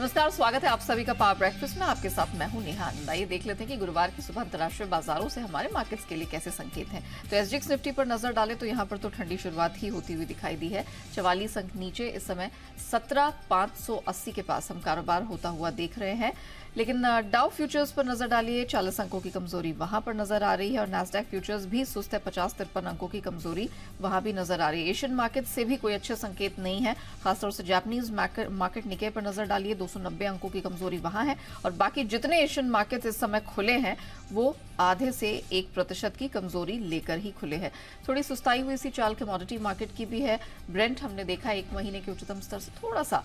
नमस्कार, स्वागत है आप सभी का पावर ब्रेकफास्ट में। आपके साथ मैं हूं नेहा आनंद। आइए देख लेते हैं कि गुरुवार की सुबह अंतर्राष्ट्रीय बाजारों से हमारे मार्केट्स के लिए कैसे संकेत हैं। तो एसजीएक्स निफ्टी पर नजर डालें तो यहां पर तो ठंडी शुरुआत ही होती हुई दिखाई दी है। 44 अंक नीचे इस समय 17,580 के पास हम कारोबार होता हुआ देख रहे हैं। लेकिन डाउ फ्यूचर्स पर नजर डालिए, 40 अंकों की कमजोरी वहां पर नजर आ रही है और नैस्डैक फ्यूचर्स भी सुस्त है, 50-53 अंकों की कमजोरी वहां भी नजर आ रही है। एशियन मार्केट से भी कोई अच्छे संकेत नहीं है, खासतौर से जापानीज मार्केट निके पर नजर डालिए, 290 अंकों की कमजोरी वहां है और बाकी जितने एशियन मार्केट इस समय खुले हैं वो आधे से 1% की कमजोरी लेकर ही खुले हैं। थोड़ी सुस्ताई हुई सी चाल कमोडिटी मार्केट की भी है। ब्रेंट हमने देखा एक महीने के उच्चतम स्तर से थोड़ा सा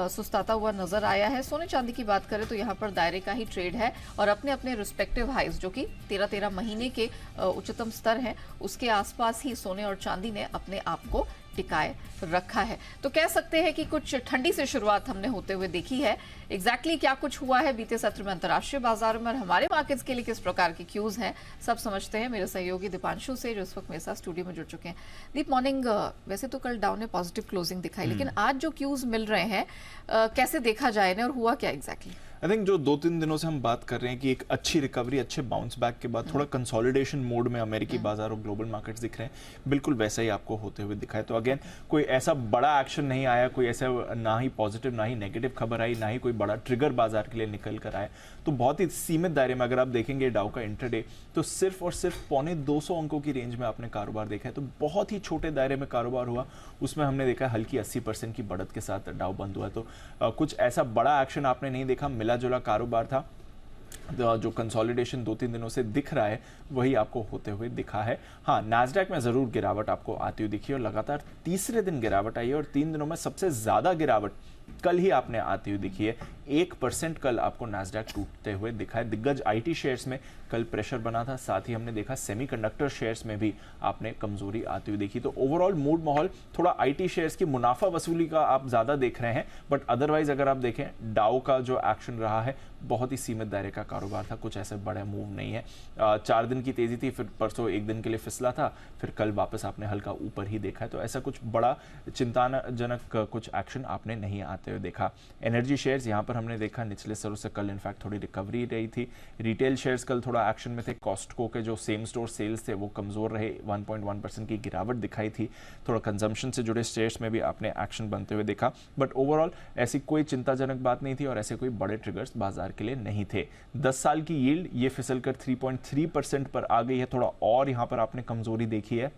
सुस्ताता हुआ नजर आया है। सोने चांदी की बात करें तो यहाँ पर दायरे का ही ट्रेड है और अपने अपने रिस्पेक्टिव हाइज जो कि 13-13 महीने के उच्चतम स्तर हैं उसके आसपास ही सोने और चांदी ने अपने आप को टिकाए रखा है। तो कह सकते हैं कि कुछ ठंडी से शुरुआत हमने होते हुए देखी है। एग्जैक्टली क्या कुछ हुआ है बीते सत्र में अंतर्राष्ट्रीय बाजारों में और हमारे मार्केट्स के लिए किस प्रकार के क्यूज हैं, सब समझते हैं मेरे सहयोगी दीपांशु से, जो इस वक्त मेरे साथ स्टूडियो में जुड़ चुके हैं। दीप, मॉर्निंग। वैसे तो कल डाउन ने पॉजिटिव क्लोजिंग दिखाई, लेकिन आज जो क्यूज मिल रहे हैं कैसे देखा जाए इन्हें और हुआ क्या एग्जैक्टली? आई थिंक जो 2-3 दिनों से हम बात कर रहे हैं कि एक अच्छी रिकवरी, अच्छे बाउंस बैक के बाद थोड़ा कंसोलिडेशन मोड में अमेरिकी बाजार और ग्लोबल मार्केट्स दिख रहे हैं, बिल्कुल वैसा ही आपको होते हुए दिखाए। तो अगेन कोई ऐसा बड़ा एक्शन नहीं आया, कोई ऐसा ना ही पॉजिटिव ना ही नेगेटिव खबर आई, ना ही कोई बड़ा ट्रिगर बाजार के लिए निकल कर आया। तो बहुत ही सीमित दायरे में अगर आप देखेंगे डाउ का इंट्राडे तो सिर्फ और सिर्फ 250 अंकों की रेंज में आपने कारोबार देखा है। तो बहुत ही छोटे दायरे में कारोबार हुआ, उसमें हमने देखा हल्की 80% की बढ़त के साथ डाउ बंद हुआ। तो कुछ ऐसा बड़ा एक्शन आपने नहीं देखा, मिला जुला कारोबार था। जो कंसोलिडेशन 2-3 दिनों से दिख रहा है वही आपको होते हुए दिखा है। हाँ, नैस्डैक में जरूर गिरावट आपको आती हुई दिखी और लगातार तीसरे दिन गिरावट आई है और 3 दिनों में सबसे ज्यादा गिरावट कल ही आपने आती हुई दिखी है। 1% कल आपको नैस्डैक टूटते हुए दिखा है। दिग्गज आईटी शेयर्स में कल प्रेशर बना था, साथ ही हमने देखा सेमीकंडक्टर शेयर्स में भी आपने कमजोरी आती हुई देखी। तो ओवरऑल मूड माहौल थोड़ा आईटी शेयर्स की मुनाफा वसूली का आप ज्यादा देख रहे हैं, बट अदरवाइज अगर आप देखें डाउ का जो एक्शन रहा है बहुत ही सीमित दायरे का कारोबार था, कुछ ऐसे बड़े मूव नहीं है। 4 दिन की तेजी थी, फिर परसों 1 दिन के लिए फिसला था, फिर कल वापस आपने हल्का ऊपर ही देखा है। तो ऐसा कुछ बड़ा चिंताजनक कुछ एक्शन आपने नहीं आते हुए देखा। एनर्जी शेयर्स यहाँ पर हमने देखा निचले स्तरों से कल इनफैक्ट थोड़ी रिकवरी रही थी। रिटेल शेयर्स कल थोड़ा एक्शन में थे। कॉस्टको के जो सेम स्टोर सेल्स थे वो कमजोर रहे, 1.1% की गिरावट दिखाई थी। थोड़ा कंजम्पशन से जुड़े शेयर्स में भी आपने एक्शन बनते हुए देखा, बट ओवरऑल ऐसी कोई चिंताजनक बात नहीं थी और ऐसे कोई बड़े ट्रिगर्स बाजार के लिए नहीं थे। 10 साल की यील्ड ये फिसल कर 3.3% पर आ गई है। थोड़ा और यहाँ पर आपने कमजोरी देखी है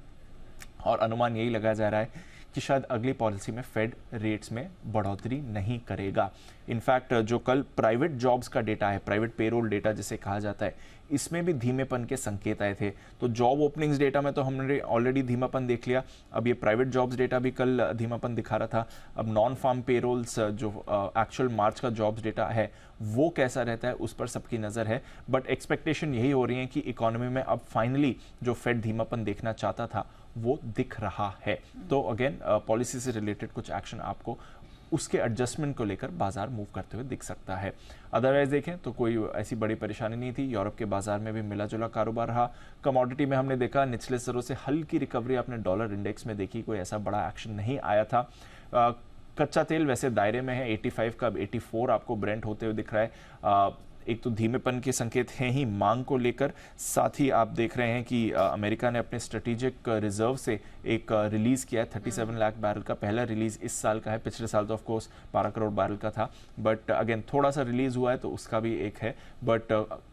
और अनुमान यही लगाया जा रहा है कि शायद अगली पॉलिसी में फेड रेट्स में बढ़ोतरी नहीं करेगा। इनफैक्ट जो कल प्राइवेट जॉब्स का डेटा है, प्राइवेट पेरोल डेटा जिसे कहा जाता है, इसमें भी धीमेपन के संकेत आए थे। तो जॉब ओपनिंग्स डेटा में तो हमने ऑलरेडी धीमापन देख लिया, अब ये प्राइवेट जॉब्स डेटा भी कल धीमापन दिखा रहा था। अब नॉन फार्म पेरोल्स जो एक्चुअल मार्च का जॉब्स डेटा है वो कैसा रहता है उस पर सबकी नज़र है, बट एक्सपेक्टेशन यही हो रही है कि इकोनॉमी में अब फाइनली जो फेड धीमापन देखना चाहता था वो दिख रहा है। तो अगेन पॉलिसी से रिलेटेड कुछ एक्शन आपको उसके एडजस्टमेंट को लेकर बाजार मूव करते हुए दिख सकता है। अदरवाइज देखें तो कोई ऐसी बड़ी परेशानी नहीं थी। यूरोप के बाजार में भी मिला जुला कारोबार रहा। कमोडिटी में हमने देखा निचले स्तरों से हल्की रिकवरी आपने डॉलर इंडेक्स में देखी, कोई ऐसा बड़ा एक्शन नहीं आया था। कच्चा तेल वैसे दायरे में है, 85 का, अब 84 आपको ब्रेंट होते हुए दिख रहा है। एक तो धीमेपन के संकेत हैं ही मांग को लेकर, साथ ही आप देख रहे हैं कि अमेरिका ने अपने स्ट्रेटेजिक रिजर्व से एक रिलीज किया है। 37 लाख बैरल का पहला रिलीज इस साल का है। पिछले साल तो ऑफ कोर्स 12 करोड़ बैरल का था, बट अगेन थोड़ा सा रिलीज हुआ है तो उसका भी एक है। बट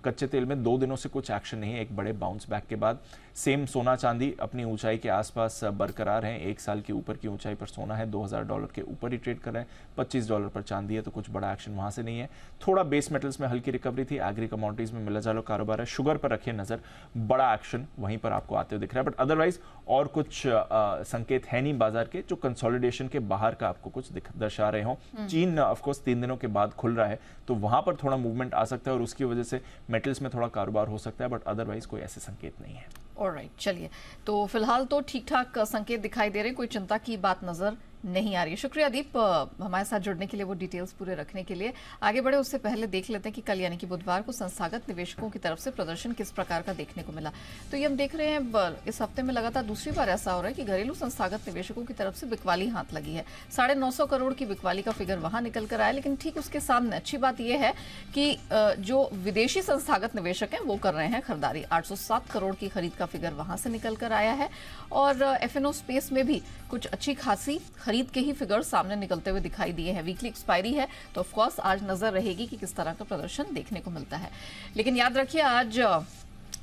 कच्चे तेल में 2 दिनों से कुछ एक्शन नहीं है एक बड़े बाउंस बैक के बाद। सेम सोना चांदी अपनी ऊंचाई के आसपास बरकरार हैं। 1 साल के ऊपर की ऊंचाई पर सोना है, $2000 के ऊपर ही ट्रेड कर रहा है। $25 पर चांदी है, तो कुछ बड़ा एक्शन वहां से नहीं है। थोड़ा बेस मेटल्स में हल्की रिकवरी थी, एग्री कमोडिटीज में मिला जुला कारोबार है। शुगर पर रखिए नजर, बड़ा एक्शन वहीं पर आपको आते हुए दिख रहा है, बट अदरवाइज और कुछ संकेत है नहीं बाजार के जो कंसोलिडेशन के बाहर का आपको कुछ दर्शा रहे हो। चीन ऑफ कोर्स 3 दिनों के बाद खुल रहा है तो वहां पर थोड़ा मूवमेंट आ सकता है और उसकी वजह से मेटल्स में थोड़ा कारोबार हो सकता है, बट अदरवाइज कोई ऐसे संकेत नहीं है। ऑलराइट, चलिए, तो फिलहाल तो ठीक ठाक संकेत दिखाई दे रहे हैं, कोई चिंता की बात नजर नहीं आ रही है। शुक्रिया दीप, हमारे साथ जुड़ने के लिए, वो डिटेल्स पूरे रखने के लिए। आगे बढ़े उससे पहले देख लेते हैं कि कल यानी कि बुधवार को संस्थागत निवेशकों की तरफ से प्रदर्शन किस प्रकार का देखने को मिला। तो ये हम देख रहे हैं इस हफ्ते में लगातार दूसरी बार ऐसा हो रहा है कि घरेलू संस्थागत निवेशकों की तरफ से बिकवाली हाथ लगी है। 950 करोड़ की बिकवाली का फिगर वहां निकल कर आया, लेकिन ठीक उसके सामने अच्छी बात यह है कि जो विदेशी संस्थागत निवेशक हैं वो कर रहे हैं खरीदारी। 807 करोड़ की खरीद का फिगर वहां से निकल कर आया है और एफएनओ स्पेस में भी कुछ अच्छी खासी खरीद के ही फिगर सामने निकलते हुए दिखाई दिए हैं। वीकली एक्सपायरी है तो ऑफ कोर्स आज नजर रहेगी कि किस तरह का प्रदर्शन देखने को मिलता है। लेकिन याद रखिए आज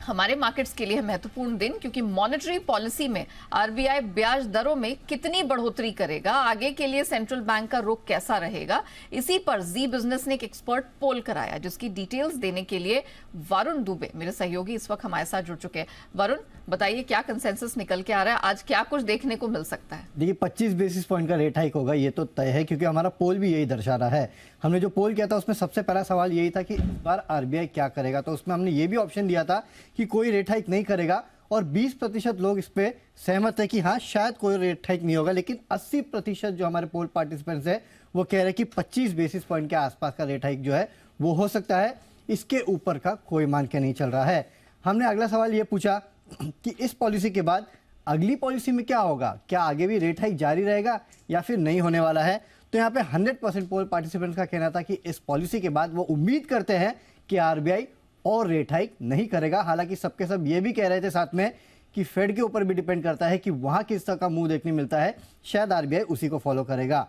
हमारे मार्केट्स के लिए है महत्वपूर्ण दिन, क्योंकि मॉनेटरी पॉलिसी में आरबीआई ब्याज दरों में कितनी बढ़ोतरी करेगा, आगे के लिए सेंट्रल बैंक का रुख कैसा रहेगा, इसी पर जी बिजनेस ने एक एक्सपर्ट पोल कराया, जिसकी डिटेल्स देने के लिए वरुण दुबे मेरे सहयोगी इस वक्त हमारे साथ जुड़ चुके हैं। वरुण, बताइए क्या कंसेंसस निकल के आ रहा है, आज क्या कुछ देखने को मिल सकता है? देखिए 25 बेसिस पॉइंट का रेट हाइक होगा, ये तो तय है, क्योंकि हमारा पोल भी यही दर्शा रहा है। हमने जो पोल किया था उसमें सबसे पहला सवाल यही था कि इस बार आरबीआई क्या करेगा, तो उसमें हमने ये भी ऑप्शन दिया था कि कोई रेट हाइक नहीं करेगा, और 20% लोग इस पे सहमत है कि हाँ शायद कोई रेट हाइक नहीं होगा। लेकिन 80% जो हमारे पोल पार्टिसिपेंट्स है वो कह रहे हैं कि 25 बेसिस पॉइंट के आसपास का रेट हाइक जो है वो हो सकता है, इसके ऊपर का कोई मान के नहीं चल रहा है। हमने अगला सवाल ये पूछा कि इस पॉलिसी के बाद अगली पॉलिसी में क्या होगा, क्या आगे भी रेट हाइक जारी रहेगा या फिर नहीं होने वाला है। तो यहाँ पे 100% पोल पार्टिसिपेंट्स का कहना था कि इस पॉलिसी के बाद वो उम्मीद करते हैं कि आरबीआई और रेट हाइक नहीं करेगा। हालांकि सबके सब ये भी कह रहे थे साथ में कि फेड के ऊपर भी डिपेंड करता है कि वहां किस तरह का मुंह देखने मिलता है, शायद आरबीआई उसी को फॉलो करेगा।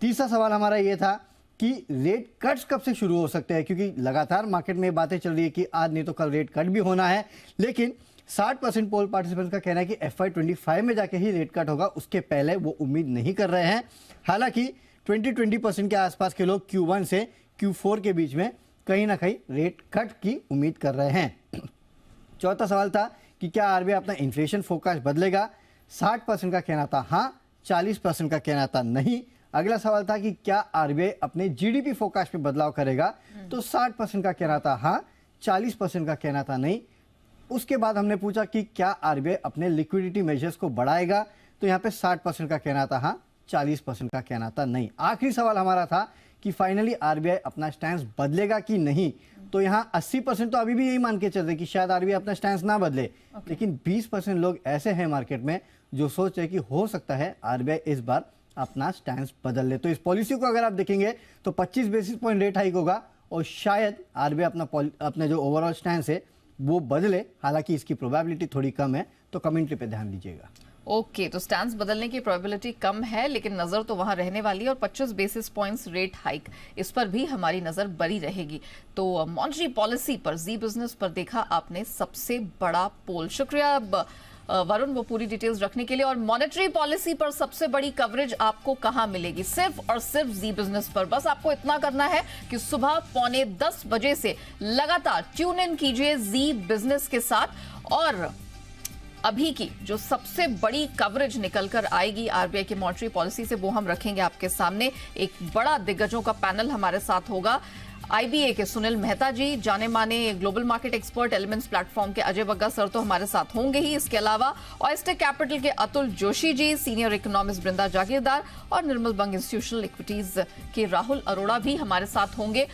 तीसरा सवाल हमारा ये था कि रेट कट्स कब से शुरू हो सकते हैं, क्योंकि लगातार मार्केट में बातें चल रही है कि आज नहीं तो कल रेट कट भी होना है। लेकिन 60% पोल पार्टिसिपेंट्स का कहना है कि FY25 में जाके ही रेट कट होगा, उसके पहले वो उम्मीद नहीं कर रहे हैं। हालांकि 20% के आसपास के लोग Q1 से Q4 के बीच में कहीं ना कहीं रेट कट की उम्मीद कर रहे हैं। चौथा सवाल था कि क्या आरबीआई अपना इन्फ्लेशन फोरकास्ट बदलेगा। 60% का कहना था हाँ, 40% का कहना था नहीं। अगला सवाल था कि क्या आरबीआई अपने जीडीपी फोरकास्ट में बदलाव करेगा, तो 60% का कहना था हाँ, 40% का कहना था नहीं। उसके बाद हमने पूछा कि क्या आरबीआई अपने लिक्विडिटी मेजर्स को बढ़ाएगा, तो यहाँ पे 60% का कहना था हाँ, 40% का कहना था नहीं। आखिरी सवाल हमारा था कि फाइनली आरबीआई अपना स्टैंस बदलेगा कि नहीं, तो यहाँ 80% तो अभी भी यही मान के चल रहे कि शायद आरबीआई अपना स्टैंस ना बदले। लेकिन 20% लोग ऐसे हैं मार्केट में जो सोच रहे कि हो सकता है आरबीआई इस बार अपना स्टैंस बदल ले। तो इस पॉलिसी को अगर आप देखेंगे तो 25 बेसिस पॉइंट रेट हाइक होगा और शायद आरबीआई अपना जो ओवरऑल स्टैंस है वो बदले। हालांकि इसकी प्रोबेबिलिटी थोड़ी कम है, तो कमेंट्री पे ध्यान दीजिएगा। ओके, तो स्टैंस बदलने की प्रोबेबिलिटी कम है, लेकिन नजर तो वहां रहने वाली है और 25 बेसिस पॉइंट्स रेट हाइक, इस पर भी हमारी नजर बनी रहेगी। तो मॉनेटरी पॉलिसी पर जी बिजनेस पर देखा आपने सबसे बड़ा पोल। शुक्रिया वरुण वो पूरी डिटेल्स रखने के लिए। और मॉनेटरी पॉलिसी पर सबसे बड़ी कवरेज आपको कहां मिलेगी? सिर्फ और सिर्फ जी बिजनेस पर। बस आपको इतना करना है कि सुबह 9:45 बजे से लगातार ट्यून इन कीजिए जी बिजनेस के साथ। और अभी की जो सबसे बड़ी कवरेज निकलकर आएगी आरबीआई की मॉनेटरी पॉलिसी से, वो हम रखेंगे आपके सामने। एक बड़ा दिग्गजों का पैनल हमारे साथ होगा। आईबीए के सुनील मेहता जी, जाने माने global market expert elements platform के अजय बग्गा सर तो हमारे साथ होंगे ही। इसके अलावा ऑयस्टर कैपिटल के अतुल जोशी जी, सीनियर इकोनॉमिस्ट बृंदा जागीरदार और निर्मल बंग इंस्टीट्यूशनल इक्विटीज के राहुल अरोड़ा भी हमारे साथ होंगे।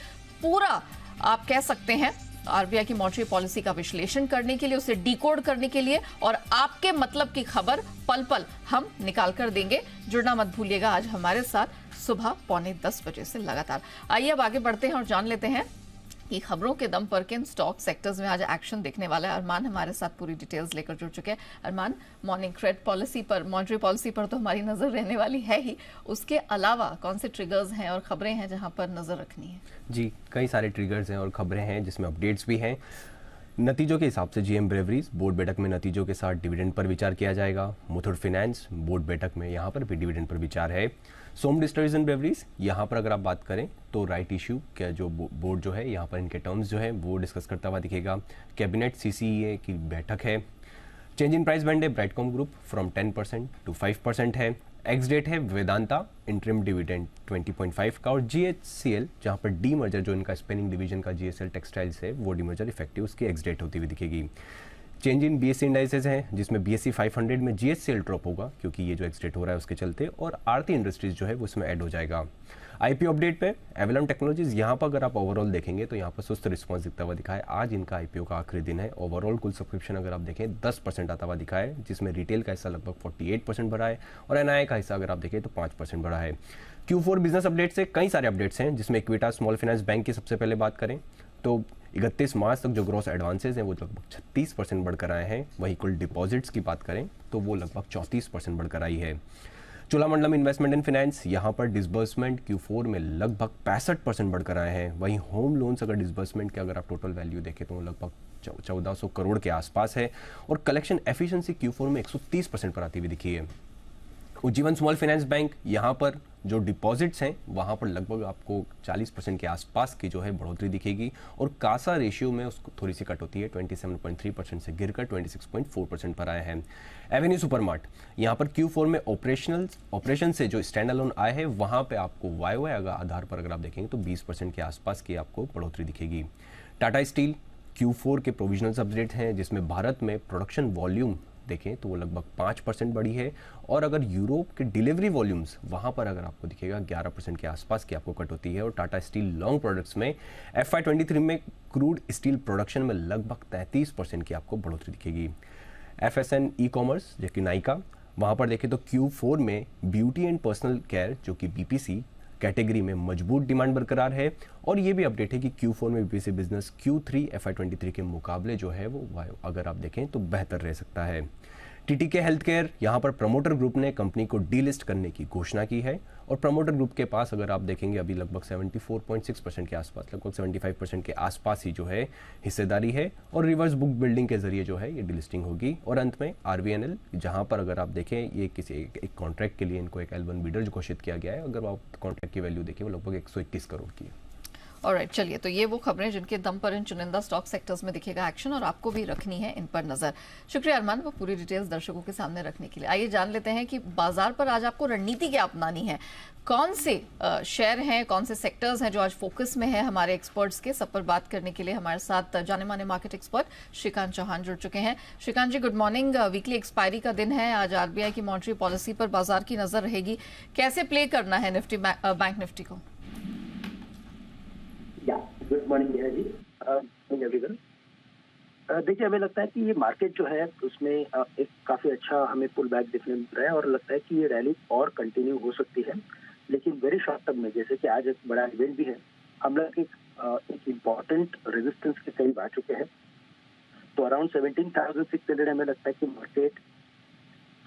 पूरा आप कह सकते हैं आरबीआई की मॉनेटरी पॉलिसी का विश्लेषण करने के लिए, उसे डिकोड करने के लिए, और आपके मतलब की खबर पल पल हम निकाल कर देंगे। जुड़ना मत भूलिएगा आज हमारे साथ सुबह 9:45 बजे से लगातार। आइए अब आगे बढ़ते हैं और जान लेते हैं कि खबरों के दम पर किन स्टॉक सेक्टर्स में आज एक्शन दिखने वाला है। अरमान हमारे साथ पूरी डिटेल्स लेकर जुड़ चुके हैं। अरमान, मॉर्निंग क्रेडिट पॉलिसी पर, मॉनेटरी पॉलिसी पर तो हमारी नजर रहने वाली है ही, उसके अलावा कौन से ट्रिगर्स हैं और खबरें हैं जहां पर नजर रखनी है? जी, कई सारे ट्रिगर्स हैं और खबरें हैं जिसमें अपडेट्स भी हैं। नतीजों के हिसाब से जीएम ब्रेवरीज बोर्ड बैठक में नतीजों के साथ डिविडेंड पर विचार किया जाएगा। मुथूट फाइनेंस बोर्ड बैठक में यहाँ पर भी डिविडेंड पर विचार है। सोम डिस्टिलरीज एंड ब्रेवरीज, यहाँ पर अगर आप बात करें तो राइट इशू का जो बोर्ड जो है यहाँ पर इनके टर्म्स जो है वो डिस्कस करता हुआ दिखेगा। कैबिनेट सीसीईए की बैठक है। चेंज इन प्राइस बैंड है ब्राइटकॉम ग्रुप फ्रॉम 10% to 5% है। एक्स डेट है वेदांता इंटरिम डिविडेंड 20.5 का। और जीएचसीएल जहाँ पर डी मर्जर जो इनका स्पिनिंग डिवीजन का जीएसएल टेक्सटाइल्स है वो डी मर्जर इफेक्टिव उसकी एक्स डेट होती हुई दिखेगी। चेंज इन बीएससी इंडाइसेस हैं, जिसमें बीएससी 500 में जीएससीएल ड्रॉप होगा क्योंकि ये जो एक्सडेट हो रहा है उसके चलते, और आरती इंडस्ट्रीज जो है वो इसमें ऐड हो जाएगा। आईपीओ अपडेट पे एवलॉन टेक्नोलॉजीज, यहाँ पर अगर आप ओवरऑल देखेंगे तो यहाँ पर सुस्त रिस्पॉन्स दिखता हुआ दिखा है। आज इनका आईपीओ का आखिरी दिन है। ओवरऑल कुल सब्सक्रिप्शन अगर आप देखें 10% आता हुआ दिखा है, जिसमें रिटेल का हिस्सा लगभग 48% बढ़ा है और एनआईआई का हिस्सा अगर आप देखें तो 5% बढ़ा है। Q4 बिजनेस अपडेट से कई सारे अपडेट्स हैं, जिसमें इक्विटा स्मॉल फाइनेंस बैंक की सबसे पहले बात करें तो 31 मार्च तक जो ग्रॉस एडवांसेस हैं वो लगभग 36% बढ़कर आए हैं। वहीं कुल डिपॉजिट्स की बात करें तो वो लगभग 34% बढ़कर आई है। चोलामंडलम इन्वेस्टमेंट एंड फाइनेंस, यहाँ पर डिसबर्समेंट Q4 में लगभग 65% बढ़कर आए हैं। वहीं होम लोन्स अगर डिसबर्समेंट के अगर आप टोटल वैल्यू देखें तो वो लगभग 1400 करोड़ के आसपास है और कलेक्शन एफिशिएंसी Q4 में 130% पर आती हुई दिखी है। उज्जीवन स्मॉल फाइनेंस बैंक, यहाँ पर जो डिपॉजिट्स हैं वहाँ पर लगभग आपको 40% के आसपास की जो है बढ़ोतरी दिखेगी और कासा रेशियो में उसको थोड़ी सी कट होती है, 27.3% से गिरकर 26.4% पर आए हैं। एवेन्यू सुपरमार्ट, यहाँ पर Q4 में ऑपरेशन से जो स्टैंड अलोन आए हैं वहाँ पे आपको वाई आधार पर अगर आप देखेंगे तो 20% के आसपास की आपको बढ़ोतरी दिखेगी। टाटा स्टील Q4 के प्रोविजनल अपडेट हैं, जिसमें भारत में प्रोडक्शन वॉल्यूम देखें तो वो लगभग 5% बढ़ी है और अगर यूरोप के डिलीवरी वॉल्यूम्स वहाँ पर अगर आपको दिखेगा 11% के आसपास की आपको कट होती है। और टाटा स्टील लॉन्ग प्रोडक्ट्स में FY23 में क्रूड स्टील प्रोडक्शन में लगभग 33% की आपको बढ़ोतरी दिखेगी। FSN ई कॉमर्स जो कि नाइका, वहाँ पर देखें तो Q4 में ब्यूटी एंड पर्सनल केयर जो कि BPC कैटेगरी में मजबूत डिमांड बरकरार है और ये भी अपडेट है कि Q4 में बीपीसी बिजनेस Q3 FY23 के मुकाबले जो है वो अगर आप देखें तो बेहतर रह सकता है। टीटीके हेल्थ केयर, यहाँ पर प्रमोटर ग्रुप ने कंपनी को डीलिस्ट करने की घोषणा की है और प्रमोटर ग्रुप के पास अगर आप देखेंगे अभी लगभग 74.6% के आसपास, लगभग 75% के आसपास ही जो है हिस्सेदारी है और रिवर्स बुक बिल्डिंग के जरिए जो है ये डीलिस्टिंग होगी। और अंत में RVNL, जहाँ पर अगर आप देखें ये किसी एक कॉन्ट्रैक्ट के लिए इनको एक L1 बिडर घोषित किया गया है। अगर आप कॉन्ट्रैक्ट की वैल्यू देखें वो लगभग 121 करोड़ की है। ऑलराइट, चलिए तो ये वो खबरें जिनके दम पर इन चुनिंदा स्टॉक सेक्टर्स में दिखेगा एक्शन और आपको भी रखनी है इन पर नजर। शुक्रिया अरमान, वो पूरी डिटेल्स दर्शकों के सामने रखने के लिए। आइए जान लेते हैं कि बाजार पर आज आपको रणनीति क्या अपनानी है, कौन से शेयर हैं, कौन से सेक्टर्स हैं जो आज फोकस में है हमारे एक्सपर्ट्स के। सब पर बात करने के लिए हमारे साथ जाने माने मार्केट एक्सपर्ट श्रीकांत चौहान जुड़ चुके हैं। श्रीकांत जी गुड मॉर्निंग। वीकली एक्सपायरी का दिन है आज, RBI की मॉनेटरी पॉलिसी पर बाजार की नजर रहेगी, कैसे प्ले करना है निफ्टी बैंक निफ्टी को? Good morning Neha ji, everyone. देखिए, हमें लगता है कि ये मार्केट जो है उसमें एक काफी अच्छा हमें पुल बैक देखने मिल रहा है और लगता है कि ये रैली और कंटिन्यू हो सकती है, लेकिन वेरी शॉर्ट टर्म में, जैसे कि आज एक बड़ा इवेंट भी है, हम लोग एक इम्पॉर्टेंट रेजिस्टेंस के करीब आ चुके हैं। तो अराउंड 17,600 हमें लगता है कि मार्केट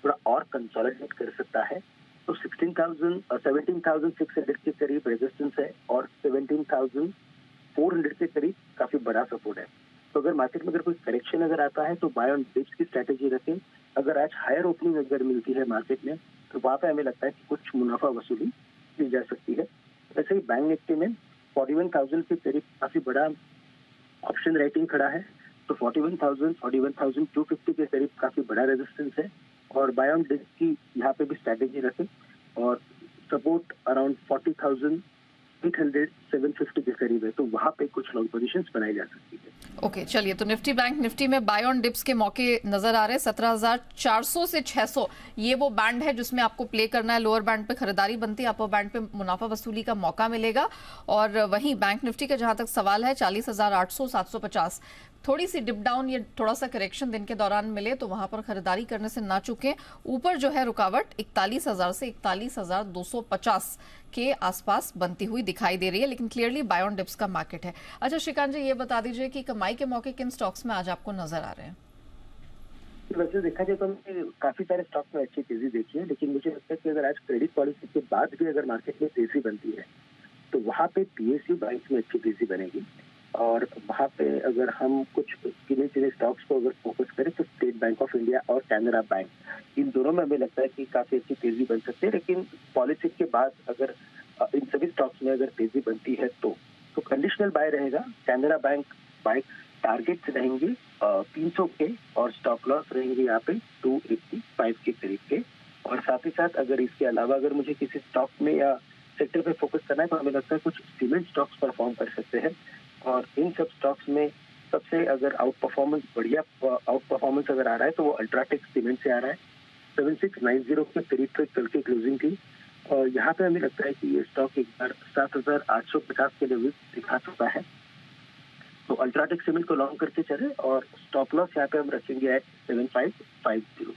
थोड़ा और कंसोलिडेट कर सकता है। तो 17,600 के करीब रेजिस्टेंस है और 17,400 के करीब काफी बड़ा सपोर्ट है। तो अगर मार्केट में अगर कोई करेक्शन अगर आता है तो बाय ऑन डिप्स की स्ट्रेटेजी रखें। अगर आज हायर ओपनिंग अगर मिलती है मार्केट में तो वहाँ पे हमें लगता है कि कुछ मुनाफा वसूली की जा सकती है। वैसे ही बैंक निफ्टी में 41,000 के करीब काफी बड़ा ऑप्शन राइटिंग खड़ा है, तो 41,000, 41,250 के करीब काफी बड़ा रेजिस्टेंस है और बाय ऑन डिप्स की यहाँ पे भी स्ट्रेटेजी रखें और सपोर्ट अराउंड 40,800, 750 के करीब है, तो वहाँ पे कुछ लॉन्ग पोजीशंस बनाई जा सकती है। ओके, चलिए तो निफ्टी बैंक निफ्टी में बाय ऑन डिप्स के मौके नजर आ रहे हैं। 17,400 से 600 ये वो बैंड है जिसमें आपको प्ले करना है। लोअर बैंड पे खरीदारी बनती है, अपर बैंड पे मुनाफा वसूली का मौका मिलेगा। और वहीं बैंक निफ्टी का जहां तक सवाल है 40,800, 750 थोड़ी सी डिप डाउन, ये थोड़ा सा करेक्शन दिन के दौरान मिले तो वहां पर खरीदारी करने से ना चूकें। ऊपर जो है रुकावट 41,000 से 41,250 के आसपास बनती हुई दिखाई दे रही है, लेकिन क्लियरली बाय ऑन डिप्स का मार्केट है। अच्छा श्रीकांत जी, ये बता दीजिए कि कमाई के मौके किन स्टॉक्स में आज आपको नजर आ रहे हैं? वैसे देखा जाए तो हमने काफी सारे स्टॉक में अच्छी तेजी देखी है, लेकिन मुझे लगता है कि अगर आज क्रेडिट पॉलिसी के बाद भी अगर मार्केट में तेजी बनती है तो वहाँ पे PSU बैंक में अच्छी तेजी बनेगी। और वहाँ पे अगर हम कुछ गिने चुने स्टॉक्स को अगर फोकस करें तो स्टेट बैंक ऑफ इंडिया और कैनरा बैंक, इन दोनों में हमें लगता है कि काफी अच्छी तेजी बन सकती है। लेकिन पॉलिसी के बाद अगर इन सभी स्टॉक्स में अगर तेजी बनती है तो कंडीशनल बाय रहेगा। कैनरा बैंक बाय टारगेट्स रहेंगे 300 के और स्टॉप लॉस रहेंगे यहाँ पे 285 के करीब के। और साथ ही साथ अगर इसके अलावा अगर मुझे किसी स्टॉक में या सेक्टर पे फोकस करना है तो हमें लगता है कुछ सीमेंट स्टॉक्स परफॉर्म कर सकते हैं और इन सब स्टॉक्स में सबसे अगर बढ़िया आउट परफॉर्मेंस अगर आ रहा है तो वो अल्ट्राटेक सीमेंट से आ रहा है। 7690 के करीब तक कल की क्लोजिंग थी और यहाँ पे हमें लगता है कि ये स्टॉक एक बार 7850 के लेवल दिखा चुका है। तो अल्ट्राटेक सीमेंट को लॉन्ग करके चले और स्टॉप लॉस यहाँ पे हम रखेंगे एट 7550।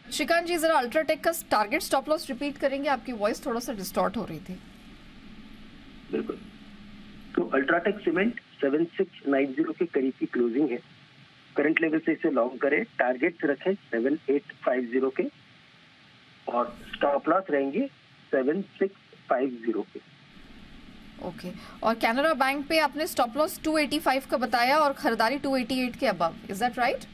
श्रीकांत जी, जरा अल्ट्राटेक का टारगेट स्टॉप लॉस रिपीट करेंगे? आपकी वॉइस थोड़ा सा डिस्टॉर्ट हो रही थी। बिल्कुल। तो अल्ट्राटेक सीमेंट 7690 के करीब की क्लोजिंग है। करंट लेवल से इसे लॉन्ग करें, टारगेट्स रखें 7850 के और स्टॉप लॉस रहेंगे 7650 के। ओके। और कैनरा बैंक पे आपने स्टॉप लॉस 285 का बताया और खरीदारी 288 के above, is that right?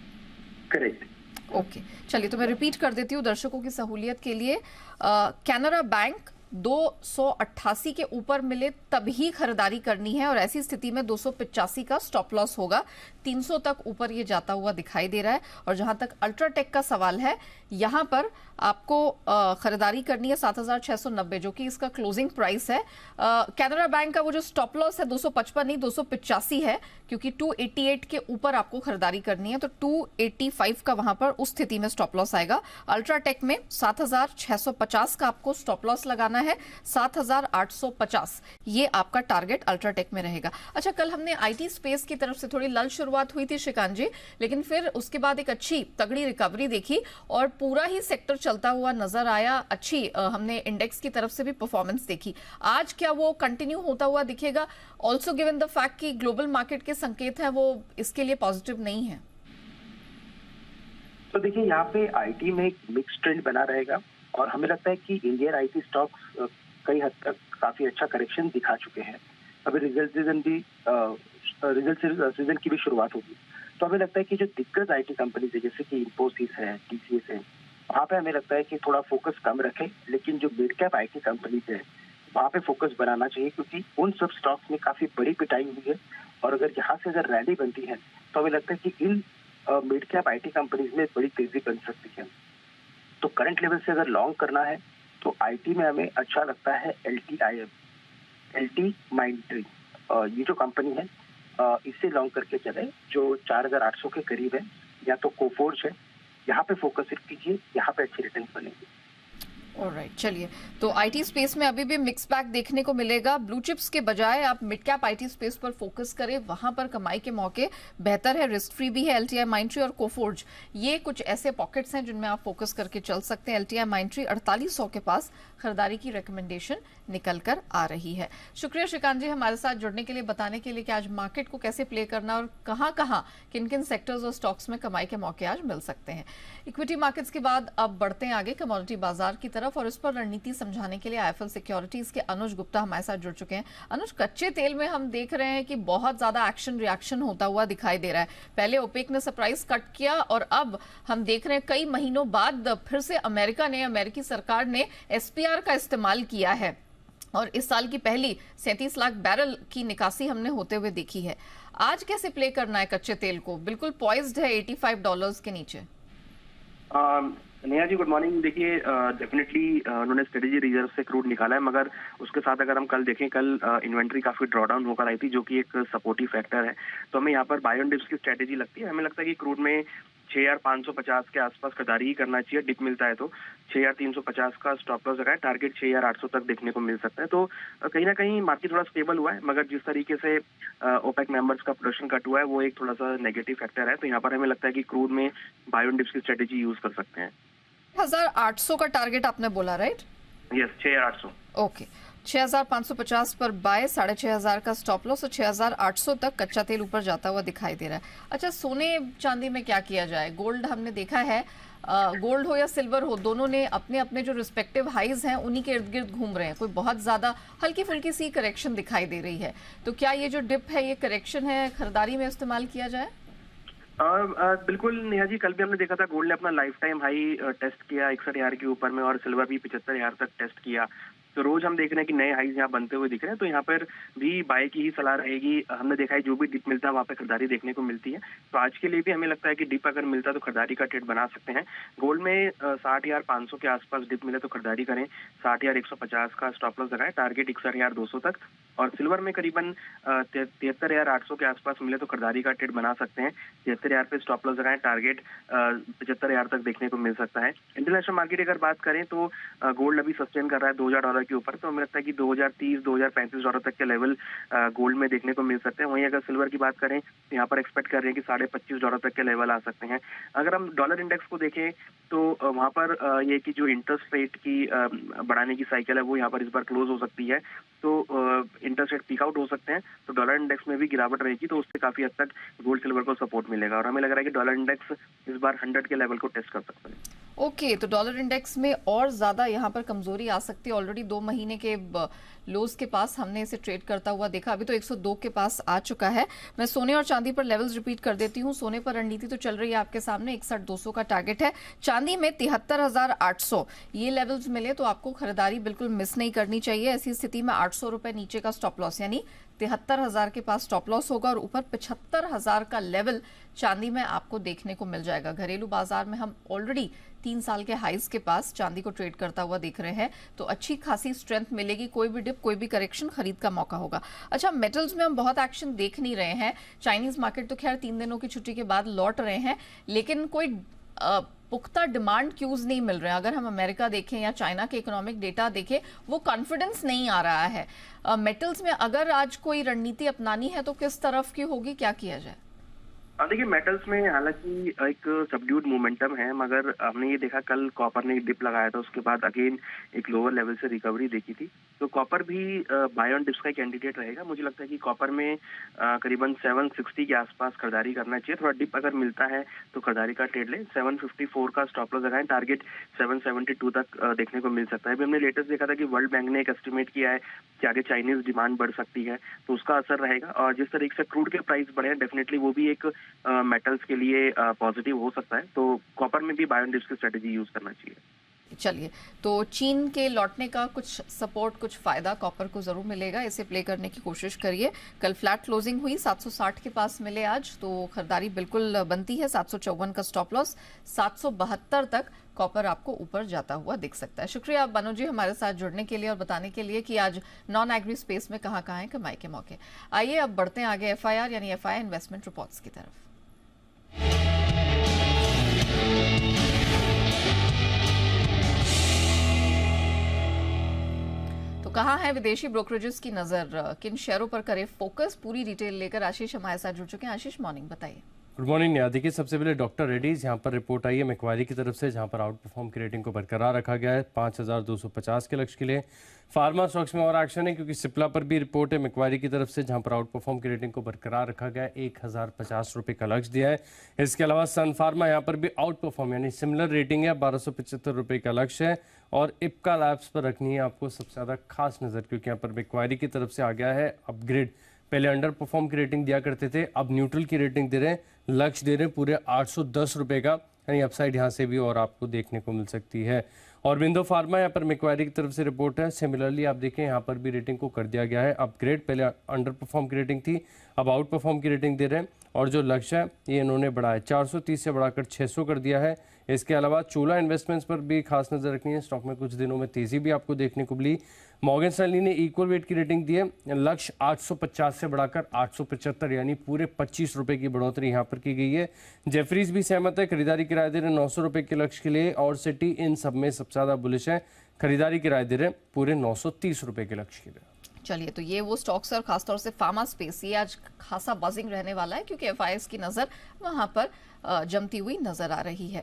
Correct. Okay, चलिए तो मैं रिपीट कर देती हूँ दर्शकों की सहूलियत के लिए। कैनरा बैंक 288 के ऊपर मिले तभी खरीदारी करनी है और ऐसी स्थिति में 285 का स्टॉप लॉस होगा। 300 तक ऊपर ये जाता हुआ दिखाई दे रहा है। और जहां तक अल्ट्राटेक का सवाल है, यहां पर आपको खरीदारी करनी है 7690, जो कि इसका क्लोजिंग प्राइस है। कैनरा बैंक का वो जो स्टॉप लॉस है 255 नहीं 285 है, क्योंकि 288 के ऊपर आपको खरीदारी करनी है, तो 285 का वहां पर उस स्थिति में स्टॉप लॉस आएगा। अल्ट्राटेक में 7650 का आपको स्टॉप लॉस लगाना है, 7850 ये आपका टारगेट अल्ट्राटेक में रहेगा। अच्छा, कल हमने आईटी स्पेस की तरफ से थोड़ी लल शुरुआत हुई थी श्रीकांत जी, लेकिन फिर उसके बाद एक अच्छी तगड़ी रिकवरी देखी और पूरा ही सेक्टर चलता हुआ नजर आया। अच्छी हमने इंडेक्स की तरफ से भी परफॉर्मेंस देखी। आज क्या वो कंटिन्यू होता हुआ दिखेगा? ऑल्सो गिवन द फैक्ट कि ग्लोबल मार्केट के संकेत हैं वो इसके लिए पॉजिटिव नहीं है। तो देखिए, यहाँ पे आईटी में एक मिक्स ट्रेंड बना रहेगा और हमें लगता है कि इंडियन आईटी स्टॉक्स कई हद तक काफी अच्छा करेक्शन दिखा चुके हैं। अभी रिजल्ट सीजन की भी शुरुआत होगी, तो हमें लगता है कि जो दिग्गज आईटी कंपनीज है जैसे कि इंफोसिस है, टीसीएस है, वहाँ पे हमें लगता है कि थोड़ा फोकस कम रखें, लेकिन जो मिड कैप आईटी कंपनीज है वहाँ पे फोकस बनाना चाहिए, क्योंकि उन सब स्टॉक्स में काफी बड़ी पिटाई हुई है और अगर यहाँ से अगर रैली बनती है तो हमें लगता है कि in mid cap IT companies में बड़ी तेजी बन सकती है। तो करंट लेवल से अगर लॉन्ग करना है तो आईटी में हमें अच्छा लगता है LTIMindtree, ये जो कंपनी है इससे लॉन्ग करके चले, जो 4800 के करीब है, या तो कोफोर्ज है, यहाँ पे फोकस कीजिए, यहाँ पे अच्छे रिटर्न बनेंगे। ऑलराइट, चलिए तो आईटी स्पेस में अभी भी मिक्स बैग देखने को मिलेगा। ब्लू चिप्स के बजाय आप मिड कैप आईटी स्पेस पर फोकस करें, वहां पर कमाई के मौके बेहतर है, रिस्क फ्री भी है। LTIMindtree और कोफोर्ज ये कुछ ऐसे पॉकेट्स हैं जिनमें आप फोकस करके चल सकते हैं। LTIMindtree 4800 के पास खरीदारी की रिकमेंडेशन निकल कर आ रही है। शुक्रिया श्रीकांत जी हमारे साथ जुड़ने के लिए, बताने के लिए कि आज मार्केट को कैसे प्ले करना और कहां किन किन सेक्टर्स और स्टॉक्स में कमाई के मौके आज मिल सकते हैं। इक्विटी मार्केट्स के बाद अब बढ़ते हैं आगे कमोडिटी बाजार की तरफ और इस पर रणनीति समझाने के लिए IIFL सिक्योरिटीज के अनुज गुप्ता हमारे साथ जुड़ चुके हैं। अनुज, कच्चे तेल में हम देख रहे हैं कि बहुत ज्यादा एक्शन रिएक्शन होता हुआ दिखाई दे रहा है। पहले ओपेक ने सरप्राइज कट किया और अब हम देख रहे हैं कई महीनों बाद फिर से अमेरिकी सरकार ने SPR का इस्तेमाल किया है और इस साल की पहली 37 लाख बैरल की निकासी हमने होते हुए देखी है। आज कैसे प्ले करना है कच्चे तेल को? बिल्कुल पॉइज्ड है $85 के नीचे। Neha ji, good morning. देखिए, डेफिनेटली उन्होंने स्ट्रेटेजी रिजर्व से क्रूड निकाला है, मगर उसके साथ अगर हम कल देखें, कल इन्वेंट्री काफी ड्रॉ डाउन होकर आई थी, जो कि एक सपोर्टिव फैक्टर है। तो हमें यहाँ पर बाय ऑन डिप्स की स्ट्रेटेजी लगती है। हमें लगता है कि क्रूड में 6550 के आसपास खरीदारी ही करना चाहिए। डिप मिलता है तो 6350 का स्टॉप लॉस लगाए, टारगेट 6800 तक देखने को मिल सकता है। तो कहीं ना कहीं मार्केट थोड़ा स्टेबल हुआ है, मगर जिस तरीके से ओपेक मेंबर्स का प्रोडक्शन कट हुआ है वो एक थोड़ा सा नेगेटिव फैक्टर है। तो यहाँ पर हमें लगता है कि क्रूड में बाय ऑन डिप्स की स्ट्रेटेजी यूज कर सकते हैं। 6800 का टारगेट आपने बोला, राइट? यस, 6800। ओके, 6550 पर बाय, 6500 का स्टॉप लॉस और 6800 तक कच्चा तेल ऊपर जाता हुआ दिखाई दे रहा है। अच्छा, सोने चांदी में क्या किया जाए? गोल्ड हमने देखा है, गोल्ड हो या सिल्वर हो, दोनों ने अपने अपने जो रिस्पेक्टिव हाईज हैं उन्हीं के इर्द गिर्द घूम रहे हैं। कोई बहुत ज्यादा हल्की फुल्की सी करेक्शन दिखाई दे रही है, तो क्या ये जो डिप है ये करेक्शन है, खरीदारी में इस्तेमाल किया जाए? बिल्कुल नेहा जी, कल भी हमने देखा था गोल्ड ने अपना लाइफ टाइम हाई टेस्ट किया 61,000 के ऊपर में और सिल्वर भी 75,000 तक टेस्ट किया। तो रोज हम देख रहे हैं कि नए हाईज यहाँ बनते हुए दिख रहे हैं, तो यहाँ पर भी बाय की ही सलाह रहेगी। हमने देखा है जो भी डिप मिलता है वहाँ पे खरीदारी देखने को मिलती है। तो आज के लिए भी हमें लगता है कि डिप अगर मिलता है तो खरीदारी का ट्रेड बना सकते हैं। गोल्ड में 60,500 के आसपास डिप मिले तो खरीदारी करें, 60,150 का स्टॉप लॉस लगाए, टारगेट 61,200 तक। और सिल्वर में करीबन 73,800 के आसपास मिले तो खरीदारी का ट्रेड बना सकते हैं। 73,000 पे स्टॉप लॉस लगाएं, टारगेट 75,000 तक देखने को मिल सकता है। इंटरनेशनल मार्केट अगर बात करें तो गोल्ड अभी सस्टेन कर रहा है $2,000 के ऊपर, तो हमें लगता है कि $2,030-$2,035 तक के लेवल गोल्ड में देखने को मिल सकते हैं। वहीं अगर सिल्वर की बात करें तो यहाँ पर एक्सपेक्ट कर रहे हैं कि $25,500 तक के लेवल आ सकते हैं। अगर हम डॉलर इंडेक्स को देखें तो वहाँ पर ये कि जो इंटरेस्ट रेट की बढ़ाने की साइकिल है वो यहाँ पर इस बार क्लोज हो सकती है, तो इंटरेस्ट रेट पीक आउट हो सकते हैं, तो डॉलर इंडेक्स में भी गिरावट रहेगी, तो उससे काफी हद तक गोल्ड सिल्वर को सपोर्ट मिलेगा और हमें लग रहा है कि डॉलर इंडेक्स इस बार 100 के लेवल को टेस्ट कर सकता है। ओके, तो डॉलर इंडेक्स में और ज्यादा यहाँ पर कमजोरी आ सकती है। ऑलरेडी 2 महीने के लोज के पास हमने इसे ट्रेड करता हुआ देखा, अभी तो 102 के पास आ चुका है। मैं सोने और चांदी पर लेवल्स रिपीट कर देती हूँ। सोने पर रणनीति तो चल रही है आपके सामने, 61,200 का टारगेट है। चांदी में 73,800 ये लेवल्स मिले तो आपको खरीदारी बिल्कुल मिस नहीं करनी चाहिए। ऐसी स्थिति में 800 रुपए नीचे का स्टॉप लॉस, यानी 73,000 के पास स्टॉप लॉस होगा और ऊपर 75,000 का लेवल चांदी में आपको देखने को मिल जाएगा। घरेलू बाजार में हम ऑलरेडी 3 साल के हाइज के पास चांदी को ट्रेड करता हुआ देख रहे हैं, तो अच्छी खासी स्ट्रेंथ मिलेगी। कोई भी डिप, कोई भी करेक्शन खरीद का मौका होगा। अच्छा, मेटल्स में हम बहुत एक्शन देख नहीं रहे हैं। चाइनीज मार्केट तो खैर 3 दिनों की छुट्टी के बाद लौट रहे हैं, लेकिन कोई पुख्ता डिमांड क्यूज नहीं मिल रहे हैं। अगर हम अमेरिका देखें या चाइना के इकोनॉमिक डेटा देखें, वो कॉन्फिडेंस नहीं आ रहा है। मेटल्स में अगर आज कोई रणनीति अपनानी है तो किस तरफ की होगी, क्या किया जाए? देखिए, मेटल्स में हालांकि एक सबड्यूड मोमेंटम है, मगर हमने ये देखा कल कॉपर ने डिप लगाया था, उसके बाद अगेन एक लोअर लेवल से रिकवरी देखी थी, तो कॉपर भी बाय ऑन डिप्स का कैंडिडेट रहेगा। मुझे लगता है कि कॉपर में करीबन 760 के आसपास खरीदारी करना चाहिए। थोड़ा डिप अगर मिलता है तो खरीदारी का ट्रेड लें। 754 का स्टॉप लॉस लगाएं, टारगेट 772 तक देखने को मिल सकता है। अभी हमने लेटेस्ट देखा था कि वर्ल्ड बैंक ने एक एस्टिमेट किया है कि आगे चाइनीज डिमांड बढ़ सकती है, तो उसका असर रहेगा। और जिस तरीके से क्रूड के प्राइस बढ़े हैं, डेफिनेटली वो भी एक मेटल्स के लिए पॉजिटिव हो सकता है, तो कॉपर में भी बाय ऑन डिप्स की स्ट्रेटेजी यूज करना चाहिए। चलिए, तो चीन के लौटने का कुछ सपोर्ट, कुछ फायदा कॉपर को जरूर मिलेगा, इसे प्ले करने की कोशिश करिए। कल फ्लैट क्लोजिंग हुई, 760 के पास मिले आज, तो खरीदारी बिल्कुल बनती है। 754 का स्टॉप लॉस, 772 तक कॉपर आपको ऊपर जाता हुआ दिख सकता है। शुक्रिया बनो जी हमारे साथ जुड़ने के लिए और बताने के लिए कि आज नॉन एग्री स्पेस में कहाँ कहाँ है कमाई के मौके। आइए अब बढ़ते हैं आगे FIR यानी FI इन्वेस्टमेंट रिपोर्ट्स की तरफ। कहाँ है विदेशी ब्रोकरेजेस की नजर, किन शेयरों पर करे फोकस, पूरी डिटेल लेकर आशीष हमारे साथ जुड़ चुके हैं। आशीष, मॉर्निंग, बताइए। गुड मॉर्निंग न्या। देखिए, सबसे पहले डॉक्टर रेड्डीज यहाँ पर रिपोर्ट आई है मैक्वारी की तरफ से, जहाँ पर आउट परफॉर्म की रेटिंग को बरकरार रखा गया है 5,250 के लक्ष्य के लिए। फार्मा स्टॉक्स में और एक्शन है क्योंकि सिप्ला पर भी रिपोर्ट है मैक्वारी की तरफ से, जहाँ पर आउट परफॉर्म की रेटिंग को बरकरार रखा गया है, 1,050 रुपये का लक्ष्य दिया है। इसके अलावा सन फार्मा यहाँ पर भी आउट परफॉर्म यानी सिमिलर रेटिंग है, 1,275 रुपये का लक्ष्य है। और इप्का लैब्स पर रखनी है आपको सबसे ज़्यादा खास नज़र, क्योंकि यहाँ पर मैक्वारी की तरफ से आ गया है अपग्रेड। पहले अंडर परफॉर्म की रेटिंग दिया करते थे, अब न्यूट्रल की रेटिंग दे रहे हैं, लक्ष्य दे रहे हैं पूरे 810 रुपये का, यानी अपसाइड यहाँ से भी और आपको देखने को मिल सकती है। और विंडो फार्मा यहाँ पर मैक्वारी की तरफ से रिपोर्ट है, सिमिलरली आप देखें यहाँ पर भी रेटिंग को कर दिया गया है अपग्रेड। पहले अंडर परफॉर्म की रेटिंग थी, अब आउट परफॉर्म की रेटिंग दे रहे हैं और जो लक्ष्य है ये इन्होंने बढ़ाया, 430 से बढ़ाकर 600 कर दिया है। इसके अलावा चोला इन्वेस्टमेंट्स पर भी खास नजर रखनी है, स्टॉक में कुछ दिनों में तेजी भी आपको देखने को मिली। मॉर्गन स्टैनली ने इक्वल वेट की रेटिंग दी है, लक्ष्य 850 से बढ़ाकर 875 यानी पूरे 25 रुपए की बढ़ोतरी यहाँ पर की गई है। जेफरीज भी सहमत है, खरीदारी किराए दे रहे 900 रुपए के लक्ष्य के लिए, और सिटी इन सब में सबसे ज्यादा बुलिश है, खरीदारी किराए दे रहे पूरे 930 रुपए के लक्ष्य के लिए। चलिए, तो ये वो स्टॉक्स है और खासतौर से फार्मा स्पेस, ये आज खासा बजिंग रहने वाला है क्योंकि FIS की नजर वहां पर जमती हुई नजर आ रही है।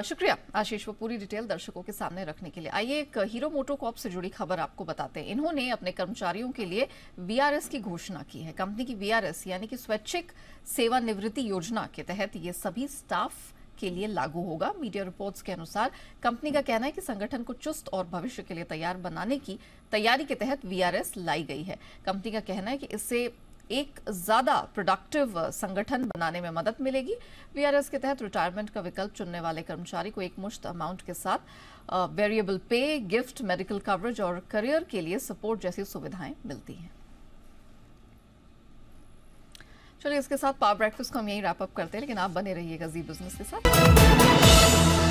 शुक्रिया आशीष, वो पूरी डिटेल दर्शकों के सामने रखने के लिए। आइए एक हीरो मोटोकॉर्प से जुड़ी खबर आपको बताते हैं। इन्होंने अपने कर्मचारियों के लिए VRS की घोषणा की है। कंपनी की VRS यानी कि स्वैच्छिक सेवानिवृत्ति योजना के तहत ये सभी स्टाफ के लिए लागू होगा। मीडिया रिपोर्ट्स के अनुसार कंपनी का कहना है कि संगठन को चुस्त और भविष्य के लिए तैयार बनाने की तैयारी के तहत VRS लाई गई है। कंपनी का कहना है कि इससे एक ज्यादा प्रोडक्टिव संगठन बनाने में मदद मिलेगी। VRS के तहत रिटायरमेंट का विकल्प चुनने वाले कर्मचारी को एक मुश्त अमाउंट के साथ वेरिएबल पे, गिफ्ट, मेडिकल कवरेज और करियर के लिए सपोर्ट जैसी सुविधाएं मिलती हैं। चलिए, इसके साथ पावर ब्रेकफास्ट को हम यही रैप अप करते हैं, लेकिन आप बने रहिएगा जी बिजनेस के साथ।